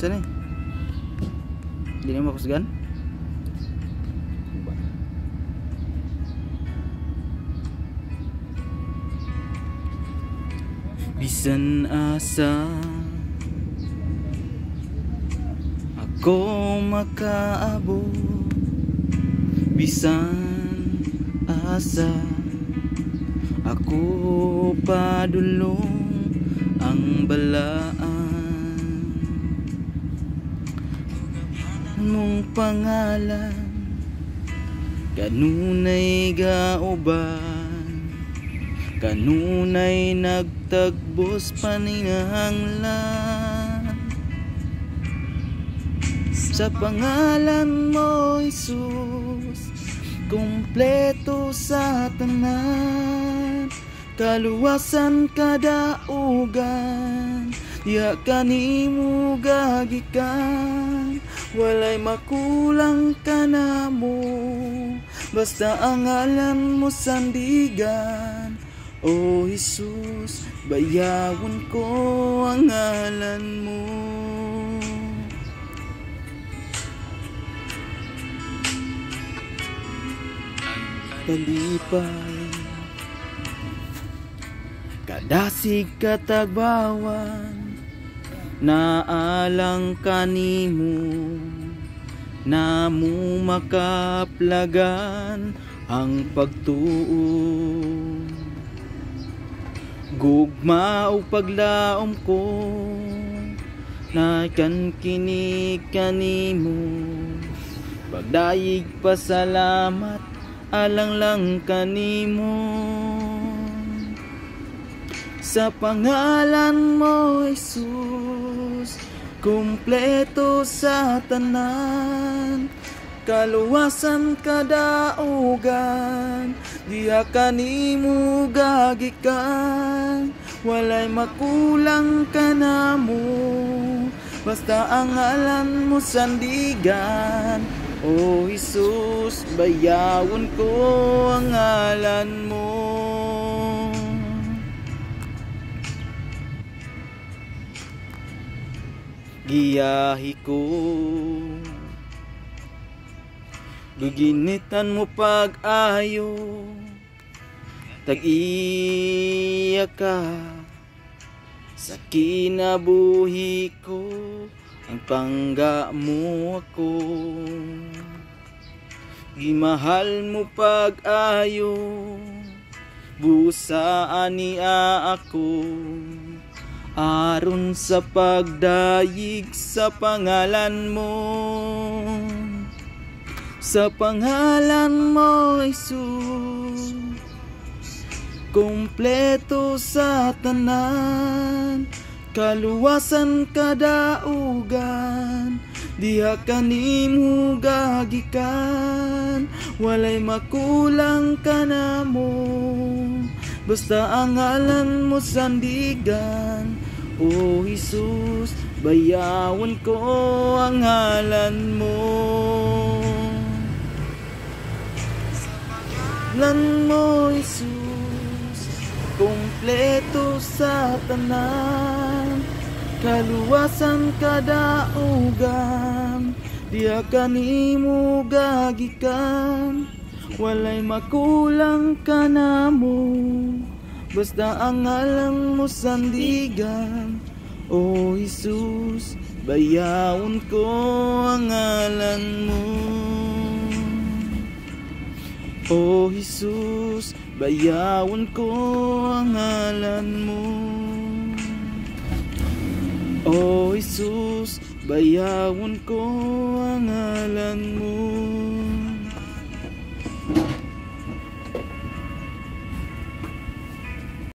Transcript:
Saan eh? Hindi na makusgan? Bisan asa ako makaabot, bisan asa ako padulong ang balaan mong pangalan, kanunay gauban, kanunay nagtagbos paninahanglan. Sa pangalan mo, Jesus, kumpleto sa tanan, kaluwasan kadaugan, ya kanimo gagikan, walay makulang ka na mo, basta ang ngalan mo sandigan. O Jesus, bayawon ko ang ngalan mo. Kalipay kadasig katagbawan, naalang kanimo, namo makaplagan ang pagtuo. Gugma o paglaom ko, nakan kini kanimo, pagdayig pasalamat alang lang kanimo. Sa pangalan mo, Jesus, kumpleto sa tanan, kaluwasan kadaugan, diha kanimo gagikan, walay makulang ka na mo, basta ang ngalan mo sandigan. O Jesus, bayawon ko ang ngalan mo. Giyahi ko, guginitan mo pag-ayo, tag-iya ka sa kinabuhi ko, ang pangga mo ako. Gimahal mo pag-ayo, busaan niya ako, aron sa pagdayig sa pangalan mo. Sa pangalan mo, Jesus, kumpleto sa tanan, kaluwasan kadaugan, diha kanimo gagikan, walay makulang ka na mo, basta ang ngalan mo sandigan. O Jesus, bayawon ko ang ngalan mo. Ngalan mo, Jesus, kumpleto sa tanan, kaluwasan kadaugan, diha kanimo gagikan, walay makulang ka na mo, basta ang ngalan mo sandigan. O Jesus, bayawon ko ang ngalan mo. O Jesus, bayawon ko ang ngalan mo. O Jesus, bayawon ko ang ngalan mo.